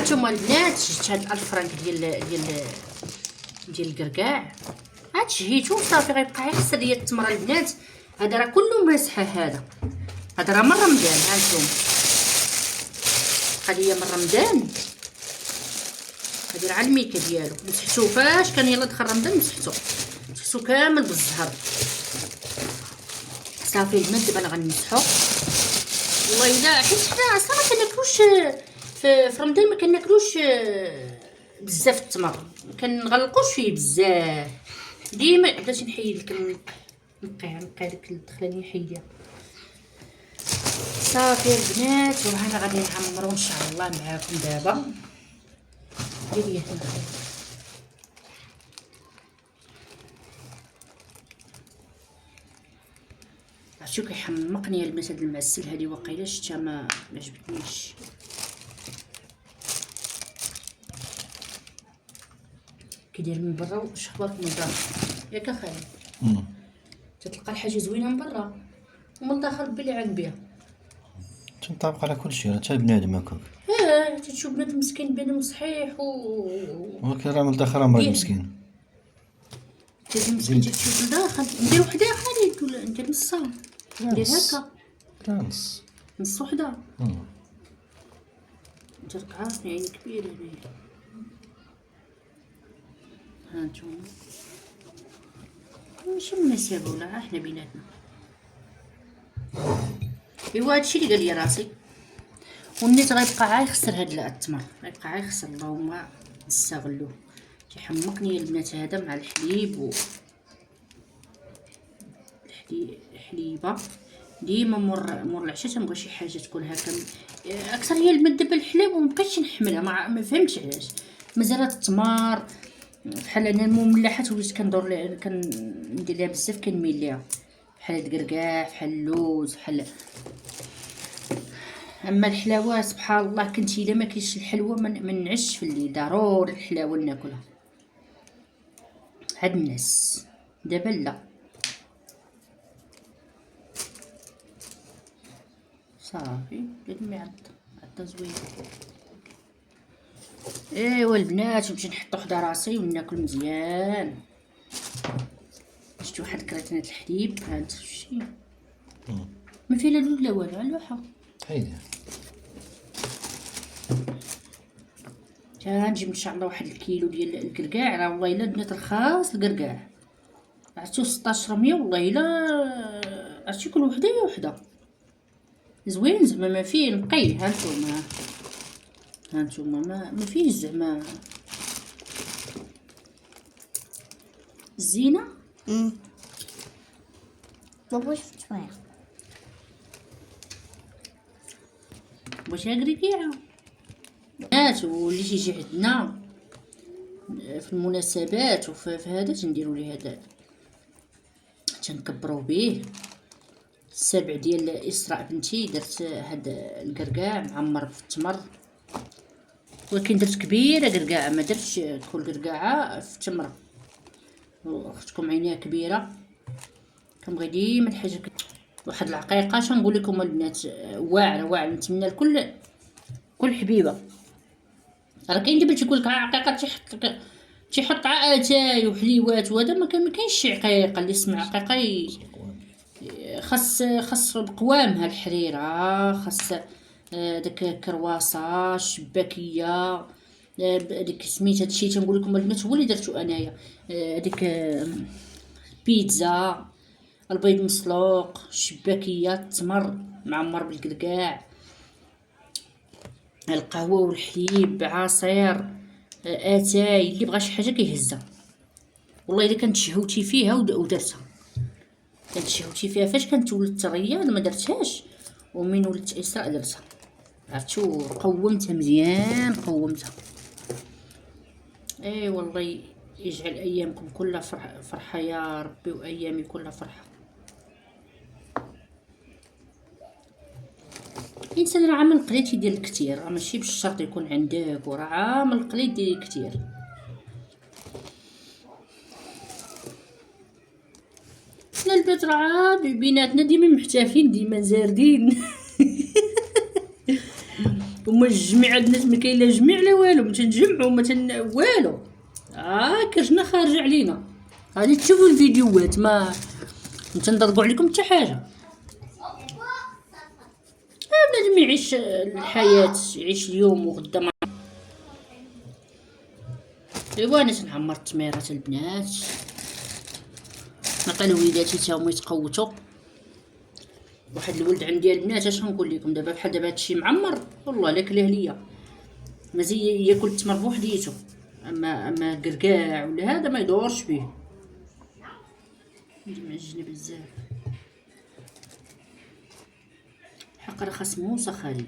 هانتوما البنات شفت هاد 1000 فرانك ديال الكركاع، هاد شهيتو صافي غيبقى يخسر ليا التمره البنات. هذا راه كله مسحه، هذا راه من رمضان. هانتوما هادي من رمضان، هادي راه على الميكا ديالو. مسحتو فاش كان يلا دخل رمضان، مسحتو كامل بالزهر. صافي البنات دابا انا غنمسحو. والله الا حيت حنا اصلا ما كناكلوش في رمضان، ما كناكلوش بزاف التمر، ما كنغلقوش فيه بزاف. ديما بلاتي نحيد لك نقي ديك الدخلانيه نحيدها. صافي البنات وهنا غادي نعمرو ان شاء الله معاكم دابا. ديري هنا عرفتو كيحمقني البنات هاد المعسل هادي، واقيلا شتا ما عجبتنيش. كيدير من برا واش اخبارك من الداخل ياك اخايا؟ تتلقى الحاجه زوينه من برا ومن الداخل بلي عن بها. تنطبق على كل شيء، حتى بنادم هكاك. تشوف بنادم مسكين، بنادم صحيح ولكن راه من الداخل راه مريض مسكين. لازم مسكين تشوف الداخل. ندير وحده خالد ولا ندير نصها؟ ندير هكا لا نص وحده. انت راك عارفني عيني كبيره هنايا. هانتوما ماشي مناسب ولا احنا بيناتنا. ايوا هادشي اللي قال لي راسي، والنيت غيبقى عا يخسر هاد التمر، غيبقى عا يخسر. اللهم نستغلوه. كيحمقني البنات هذا مع الحليب الحليبه. ديما مور العشاء تنبغي شي حاجه تكون هكا اكثر. هي الماده دابا الحليب ومبقيتش نحملها، ما فهمتش علاش. مازال التمر بحال انا المملحات وليت كندير ليها بزاف، كنميل ليها بحال الكركاع، بحال اللوز، بحال. اما الحلاوه سبحان الله كنتي الا ما كاينش الحلوه من نعش في الليل، ضروري الحلاوه ناكلها. هاد الناس دابا لا. صافي قدمي عطا زوين. ايوا البنات نمشي نحط وحده راسي وناكل مزيان. شفتوا واحد كراتينه الحليب، هانت شتي ما فيها لا لود لا والو، على لوحه. هيدا غنجيب ان شاء الله واحد الكيلو ديال الكركاع. راه والله الا البنات رخاص الكركاع، عرفتو 1600 والله الا. عرفتي كل وحده هي وحده زوين زعما ما فيه نقي. هانتوما ما فيه زعما الزينه. ما بغيتش شويه. واش كركيعه بنات واللي تيجي عندنا في المناسبات وفي هذا تنديروا ليه هذا، تنكبروا به. السبع ديال اسراء بنتي درت هاد الكركاع معمر في التمر، ولكن درت كبيره كركاعه، ما درتش كل كركاعه في التمره. اختكم عينيها كبيره، كنبغي ديما الحاجه واحد العقيقه. اش نقول لكم البنات، واعره نتمنى لكل حبيبه. راه كاين دابا تيقول لك عقيقه تيحط اتاي وحليوات، وهذا ما كاينش شي عقيقه. اللي يسمع عقيقه خاص بقوامها الحريره، خاص داك كرواسه الشباكيه، ديك سميت هادشي تنقول لكم البنات هو اللي درتو انايا. ديك بيتزا، البيض مسلوق، الشباكيه، التمر معمر بالكركاع، القهوه والحليب، عصير، اتاي. اللي بغى شي حاجه كيهزها. والله الا كنت شهوتي فيها ودرتها. كانت شهوتي فيها فاش كانت ولدت رياض ما درتهاش، ومن ولدت اسراء درتها. عرفتو قومتها مزيان قومتها. اي والله يجعل ايامكم كلها فرحه يا ربي، وايامي كلها فرحه. الانسان راه عامل قليل يدير الكثير، راه ماشي بالشرط يكون عندك، وراه عامل قليل يدير كثير. حنا البنات راه بيناتنا ديما محتافين، ديما زاردين. وما جميع البنات ما كاين لا جميع لا والو، ما تنجمعوا ما والو. كرجنا خارجه علينا. غادي تشوفوا الفيديوهات، ما تنضرقوا عليكم حتى حاجه. بنادم يعيش الحياه، يعيش اليوم وغدا ما. ايوا انا تنعمر التميرات البنات، نعطي لوليداتي تا هما يتقوتوا. واحد الولد عندي البنات، اش نقول لكم دابا بحال دابا هادشي معمر والله لا كلاه ليا، مازال ياكل التمر بوحديتو. اما قرقاع ولا هذا ما يدورش به، معجنه بزاف. حق راه خاص موسى خالي.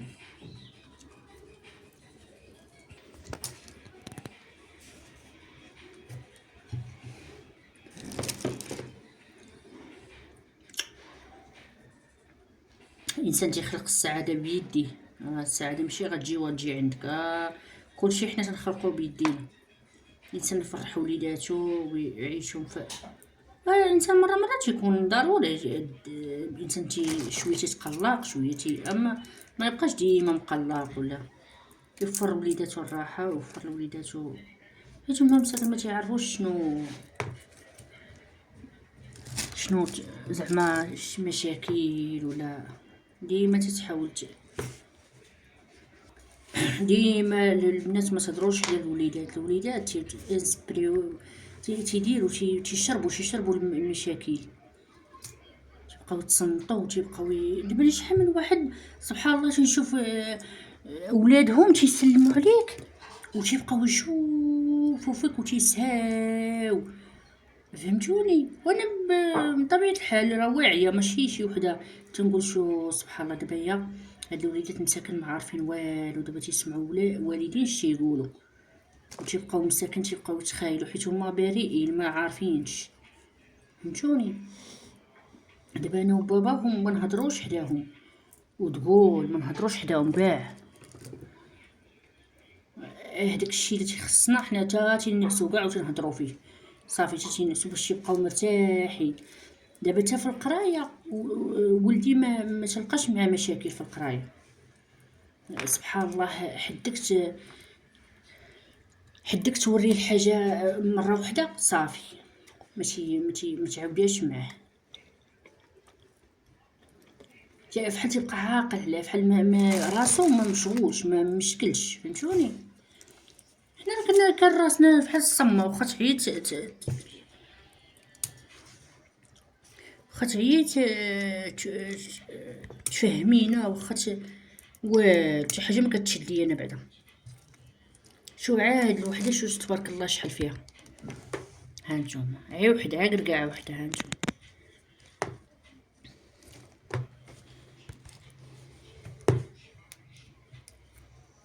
الانسان تيخلق السعاده بيديه. السعاده ماشي غتجي وتجي عندك، كلشي حنا تنخلقو بيدينا. الانسان يفرح وليداتو ويعيشهم الانسان مره تيكون ضروري الانسان شويه تيتقلق شويه اما ما يبقاش ديما مقلق، ولا يوفر وليداتو الراحه ويوفر لوليداتو حيت هما مساكن ما تعرفوش شنو زعما شي مشاكل، ولا ديما تتحاول ديما البنات ما تهضروش على الوليدات تيسبريو تيديروا تيشربوا المشاكل، تيبقاو تصنتو تيبقاو دابا شحال من واحد سبحان الله تنشوف ولادهم تيسلموا عليك وتيبقاو يشوفوا فيك وتيسهاو، فهمتوني. وانا بطبيعه الحال راه واعيه ماشي شي وحده تنقول شو سبحان الله. دابا هي هاد الوليدات مساكن ما عارفين والو، دابا تيسمعوا والدين شي يقولوا وتيبقاو مساكن تيبقاو يتخايلوا حيت هما بريئين ما عارفينش، فهمتوني. دابا انا وباباهم ما نهضروش حداهم، وتقول ما نهضروش حداهم كاع. هذاك الشيء اللي تيخصنا حنا تا تنعسو كاع وتنهضروا فيه صافي، تا تنعسو باش يبقاو مرتاحين. دابا حتى في القرايه ولدي ما تلقاش معاه مشاكل في القرايه، سبحان الله. حدك توريه الحاجه مره واحده صافي، ماشي ما تعاوديهاش معاه، فحال تيبقى عاقل عليه، فحال ما راسو ما مشغولش ما مشكلش، فهمتوني. حنا كان راسنا فحال الصمه، واخا تعيط واخا تعيط تفهمينا، واخا شي حاجه ما كتشد ليا انا بعدا. شو عاد الوحده شو تبارك الله شحال فيها، ها نتوما عي وحده قرقاعه وحده، ها نتوما.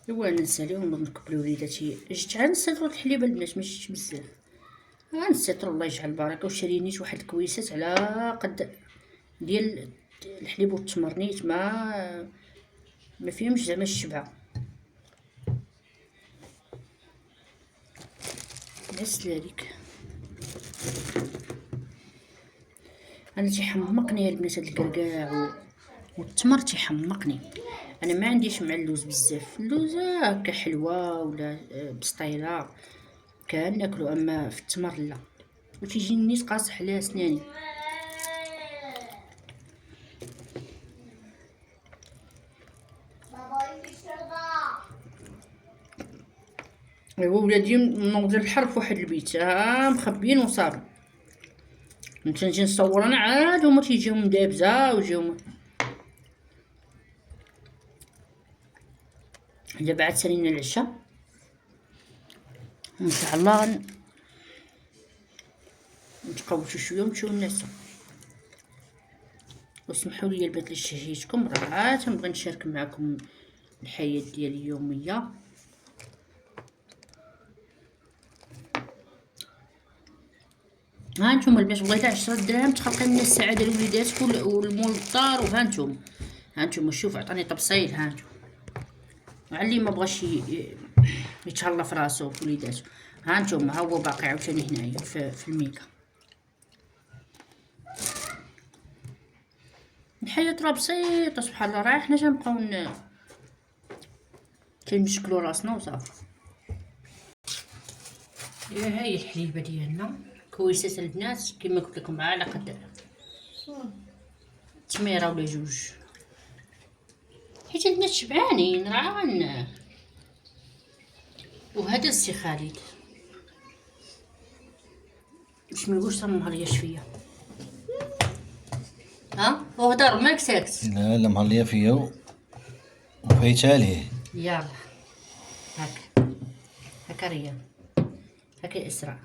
ايوا نساليهم نركب لوليداتي جيت عاد نستر الحليب البنات ما جيتش بزاف، نستر الله يجعل البركه. وشرينيت واحد الكويسات على قد ديال الحليب والتمر، نيت ما فيهمش زعما الشبعه. بس ذلك انا تيحمقني البنات هاد الكركاع والتمر تيحمقني. انا ما عنديش مع اللوز بزاف، اللوز هكا حلوه ولا بسطيله كان ناكلو، اما في التمر لا، وتيجيني نيت قاصح على سناني. ايوا ولادي نوض الحر في واحد البيت مخبيين وصافي، نجي نصور انا عاد هما تيجيهم دابزه ويجيهم. دابا عاد سالينا العشاء ان شاء الله نتقوتو شويه ونمشيو ننعسو. واسمحوا لي البنات اللي شهيتكم، راه تنبغي نشارك معكم الحياه ديالي اليوميه. ها نتوما البنات والله 10 دراهم تخلقي من السعاده لوليداتك والمول الدار. وها نتوما ها نتوما شوف عطاني طبسيل، ها نتوما علي ما بغاش يتهلا في راسو في وليداتو. ها نتوما ها هو باقي عاوتاني هنايا في الميكا. الحياه راه بسيطه سبحان الله، راه حنا تنبقاو تنشكلو راسنا وصافي. هاي الحليبه ديالنا كويسات البنات كما قلت لكم على قد تميره ولا جوج، حيت البنات شبعانين راه. وهذا السي خالد باش ما يقولش راه مهرياش فيا. ها وهضر مالك ساكت. لا لا مهلية فيا وفايتها ليه. يلا هاك هاكا ريان، هاكا اسراء.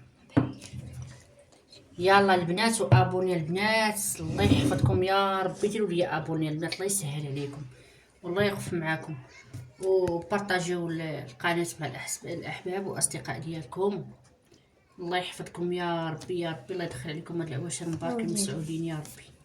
يلا البنات وابوني البنات، الله يحفظكم يا ربي. ديروا لي ابوني البنات، الله يسهل عليكم والله يقف معاكم، وبارطاجيو القناه مع الاحباب واصدقاء ديالكم. الله يحفظكم يا ربي يا ربي، الله يدخل عليكم هاد العواشر المباركين المسعودين يا ربي.